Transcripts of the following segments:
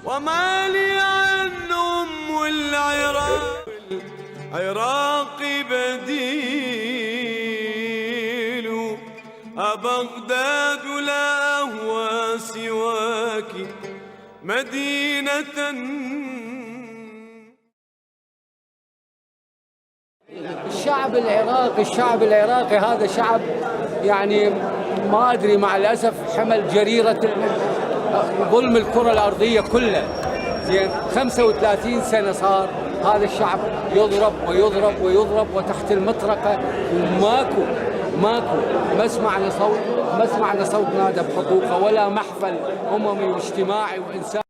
وما لي عن أم العراق بديل، أبغداد لا أهوى سواك مدينة. الشعب العراقي هذا شعب يعني ما أدري، مع الأسف حمل جريرة ظلم الكرة الأرضية كلها. زين 35 سنة صار هذا الشعب يضرب ويضرب ويضرب وتحت المطرقة، وماكو ما سمعنا صوت نادى بحقوقه، ولا محفل أممي واجتماعي وإنساني.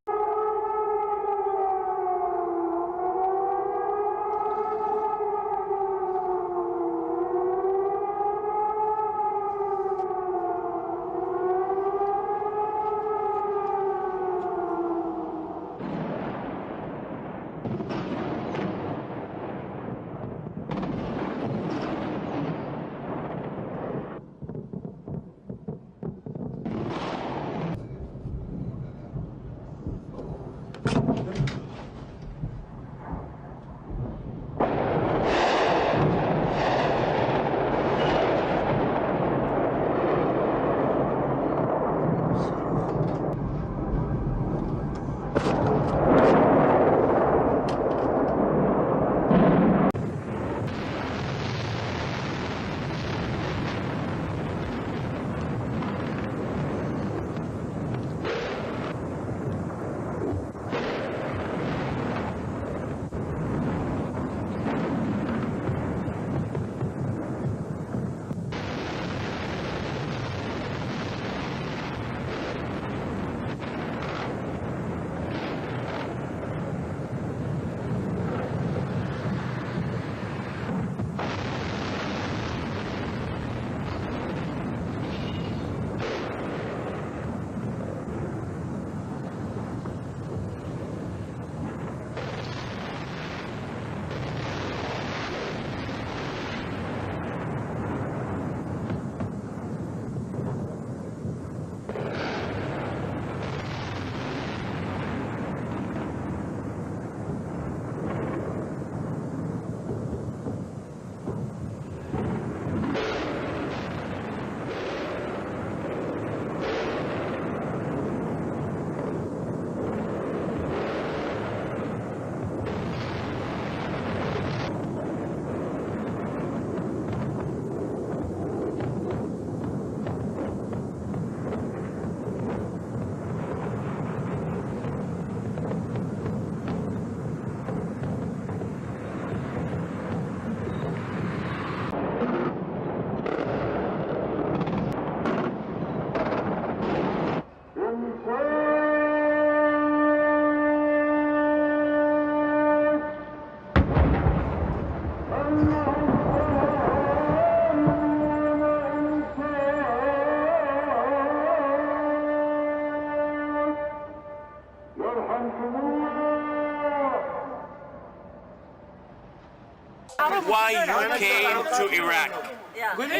Why you came to Iraq?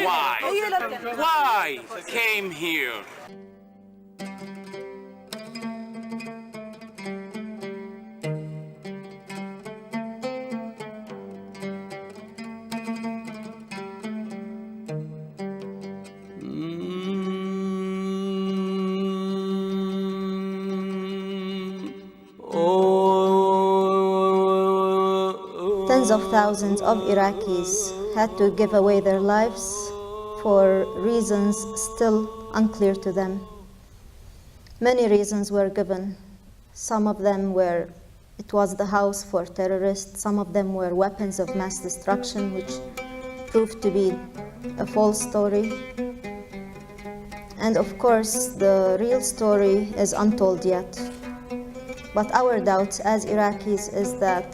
Why? Why came here? Tens of thousands of Iraqis had to give away their lives for reasons still unclear to them. Many reasons were given. Some of them were it was the house for terrorists. Some of them were weapons of mass destruction, which proved to be a false story. And of course, the real story is untold yet. But our doubts as Iraqis is that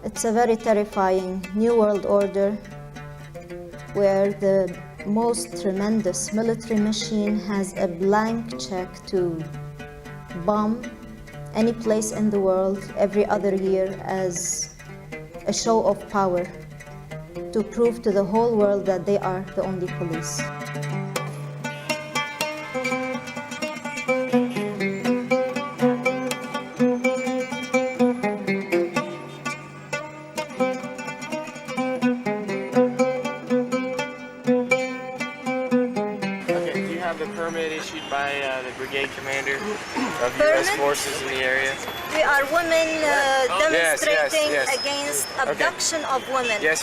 it's a very terrifying new world order where the most tremendous military machine has a blank check to bomb any place in the world every other year as a show of power, to prove to the whole world that they are the only police. have the permit issued by the brigade commander of U.S. forces in the area? We are women demonstrating yes. against abduction of women. Yes.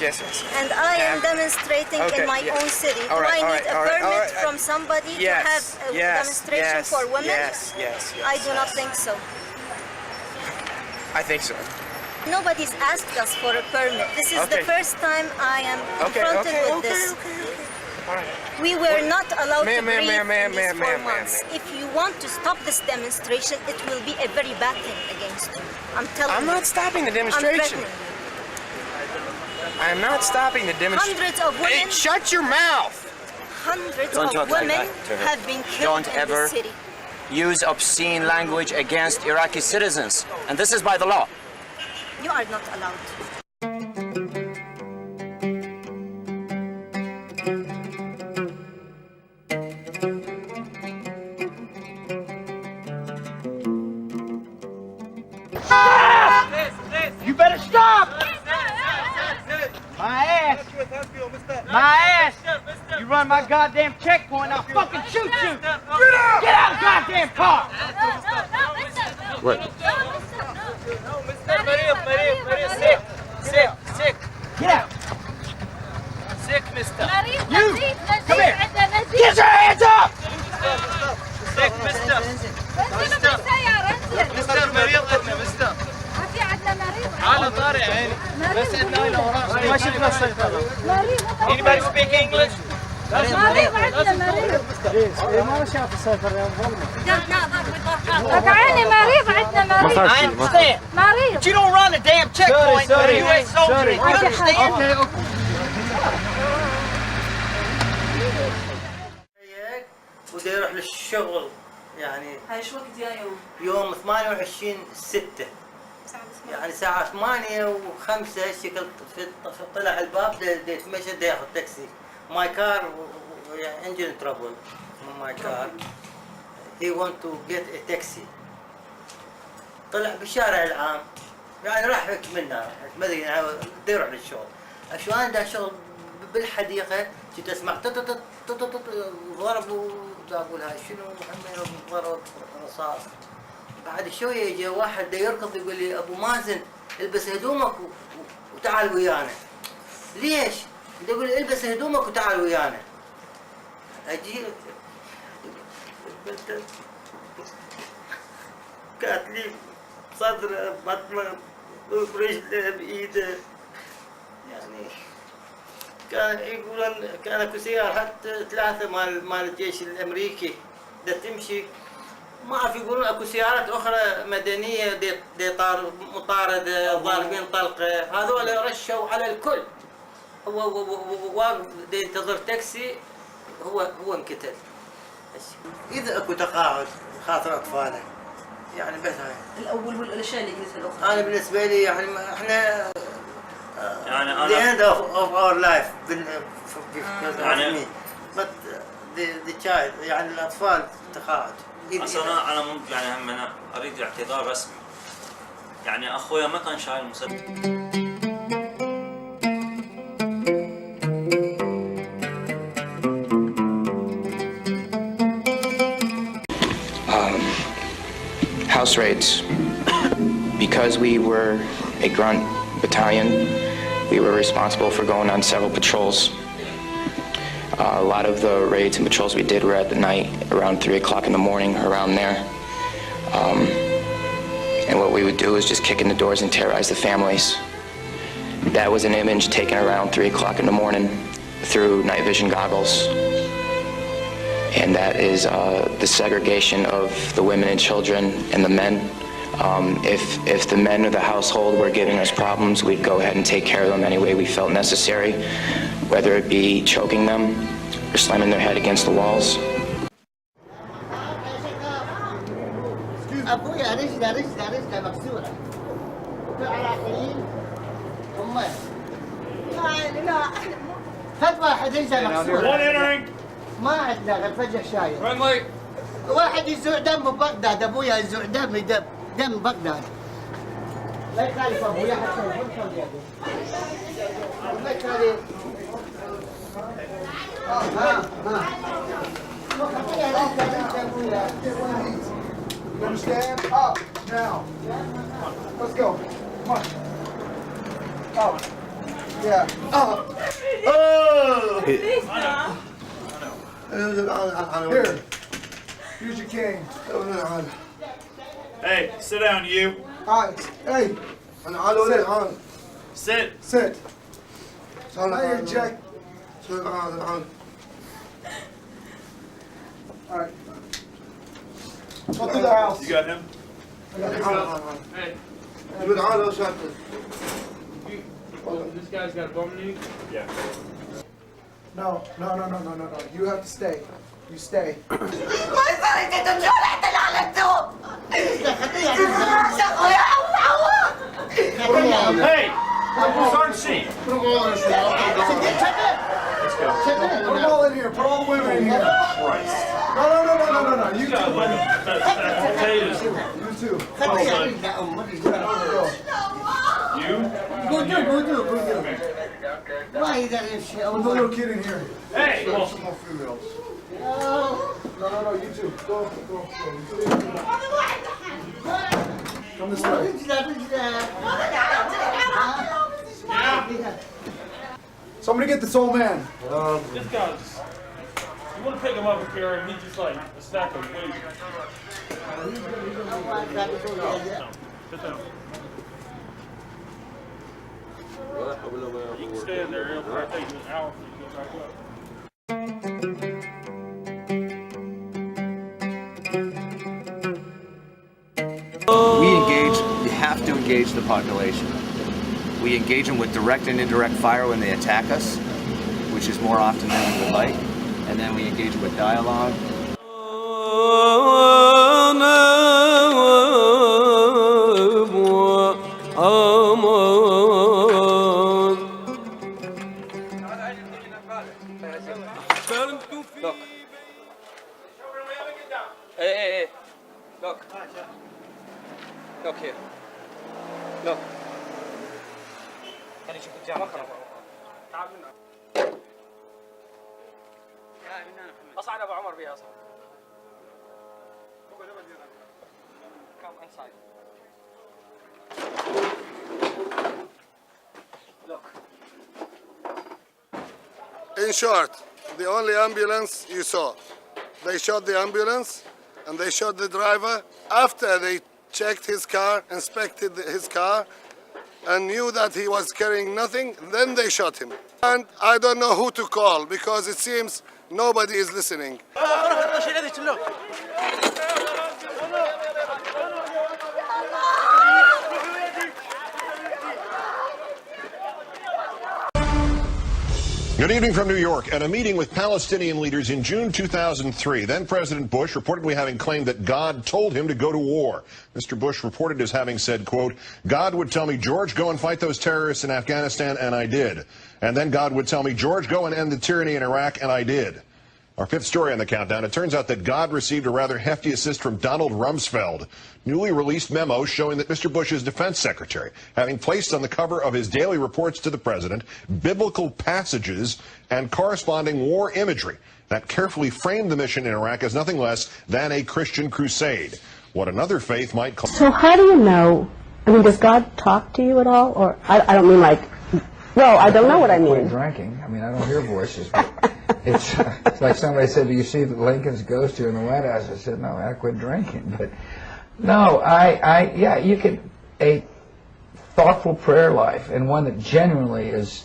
And I am demonstrating in my own city. Do I need a permit from somebody to have a demonstration for women? Yes. I do not think so. I think so. Nobody's asked us for a permit. This is the first time I am confronted with this. All right. We were not allowed to breathe in ma'am, these 4 ma'am. months. If you want to stop this demonstration, it will be a very bad thing against you. I'm telling you. I'm not stopping the demonstration. I am not stopping the demonstration. Hundreds of women. Hey, shut your mouth! Hundreds of women have been killed in the city. Use obscene language against Iraqi citizens, and this is by the law. You are not allowed. You better stop! My ass! My ass! You run my goddamn checkpoint, I'll fucking shoot you! Get out! Get out of the goddamn car! What? Sick! Get out! Sick, mister! You! Come here! Get your hands up! Sick, mister! مستر مريض عندنا مستر في عندنا مريض على طاري عيني بس عندنا هنا وراء ما شفنا السيطرة Anybody speak English? مريض عندنا مريض ما شاف السيطرة يا ظلمة تعالي مريض عندنا مريض I understand مريض But you don't run a damn checkpoint with a U.S. soldier You understand? Okay. وده يروح للشغل يعني هاي شو وقت يا يوم 28/6 يعني الساعة 8 و5 هالشكل طلع الباب يتمشى ياخذ تاكسي ماي كار انجن ترابل ماي كار he want to get a taxi طلع بالشارع العام يعني راح منا ما ادري بده يروح للشغل شو انا شغل بالحديقة كنت اسمع ضربوا اقول هاي شنو محمد ضرب رصاص بعد شويه يجي واحد دا يركض يقول لي ابو مازن البس هدومك وتعال ويانا ليش؟ دا يقول لي البس هدومك وتعال ويانا اجي كانت لي صدره بطنه برجله بايده يعني كان يقولون كان اكو سيارات 3 مال الجيش الامريكي دا تمشي ما اعرف يقولون اكو سيارات اخرى مدنيه دي مطارده ضاربين طلقه هذول رشوا على الكل هو واقف ينتظر تاكسي هو انقتل اذا اكو تقاعد خاطر اطفاله يعني بس هاي الاول والاشياء اللي قلتها الاخرى انا بالنسبه لي يعني احنا يعني أنا the end of our life يعني but the child يعني الأطفال تقاعد أصلا أنا يعني هم أنا أريد اعتذار رسمي يعني أخويا ما كان شايل مسدس House raids. Because we were a grunt battalion, we were responsible for going on several patrols. A lot of the raids and patrols we did were at the night, around 3 o'clock in the morning, around there. And what we would do is just kick in the doors and terrorize the families. That was an image taken around 3 o'clock in the morning through night vision goggles. And that is the segregation of the women and children and the men. If the men of the household were giving us problems, we'd go ahead and take care of them any way we felt necessary, whether it be choking them or slamming their head against the walls. أبويا رجله مكسورة العراقيين هم لا فد واحد رجله مكسورة ما عندنا غير فجأة شايل واحد يزوع دم ببغداد أبويا يزوع دم بغداد لا يخالف أبويا حتى يفرصل يده لا يخالف You understand? Up, now. Let's go. Come on. Up. Yeah. Up. Oh! Here. Here's your cane. Hey, sit down, you. Hey. Sit. Sit. Now you're Jack. All right. Go through the house. You got him? Hey. This guy's got a bum knee? Yeah. No. You have to stay. You stay. Hey! Sergeant C. Put them all in here. Let's go. Put them all in here. Put all the women in here. Christ. No. You two. Potatoes. You two. You? Go do. Why you got this shit? Put the little kid in here. Hey! Some more females. No, you two. Go. Come this way. Somebody get this old man. This guy's. You want to pick him up and carry him, he's just like a stack of weight. No, sit down. You can stand there, it'll probably take you an hour for you to go back up. You have to engage the population. We engage them with direct and indirect fire when they attack us, which is more often than we would like. And then we engage with dialogue. Look. Hey. Look. Look here. Look. أصعد أبو عمر بيها أصعد. Come inside. Look. In short, the only ambulance you saw, they shot the ambulance and they shot the driver after they checked his car, inspected his car, and knew that he was carrying nothing, then they shot him. And I don't know who to call because it seems nobody is listening. Good evening from New York. At a meeting with Palestinian leaders in June 2003, then President Bush reportedly having claimed that God told him to go to war. Mr. Bush reported as having said, quote, God would tell me, George, go and fight those terrorists in Afghanistan, and I did. And then God would tell me, George, go and end the tyranny in Iraq, and I did. Our fifth story on the countdown, it turns out that God received a rather hefty assist from Donald Rumsfeld. Newly released memos showing that Mr. Bush's defense secretary, having placed on the cover of his daily reports to the president biblical passages and corresponding war imagery that carefully framed the mission in Iraq as nothing less than a Christian crusade. What another faith might call... So how do you know, I mean, does God talk to you at all? Or, I don't mean like, well, I don't know what I mean. Drinking. I mean, I don't hear voices, but it's like somebody said, do you see Lincoln's ghost here in the White House? I said, no, I quit drinking. But no, yeah, you could, a thoughtful prayer life, and one that genuinely is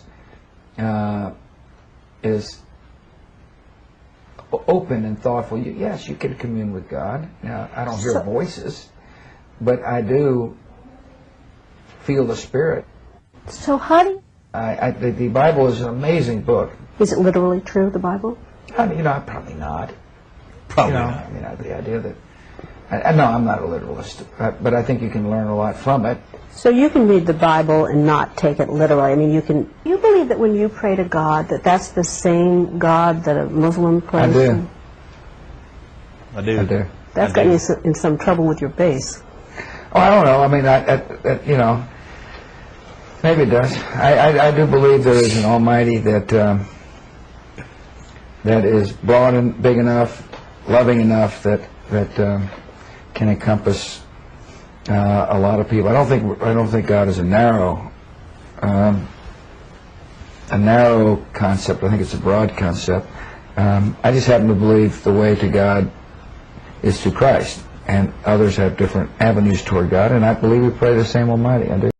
open and thoughtful. Yes, you can commune with God. Now, I don't hear voices, but I do feel the Spirit. So how do you... the Bible is an amazing book. Is it literally true, the Bible? I mean, probably not. Probably not. I mean, the idea that... no, I'm not a literalist, but I think you can learn a lot from it. So you can read the Bible and not take it literally. I mean, you believe that when you pray to God, that's the same God that a Muslim prays to? I do. That's got you in some trouble with your base. Oh, I don't know. I mean, you know, maybe it does. I do believe there is an Almighty that is broad and big enough loving enough that can encompass a lot of people. I don't think God is a narrow concept. I think it's a broad concept. I just happen to believe the way to God is through Christ, and others have different avenues toward God, and I believe we pray the same Almighty. I do.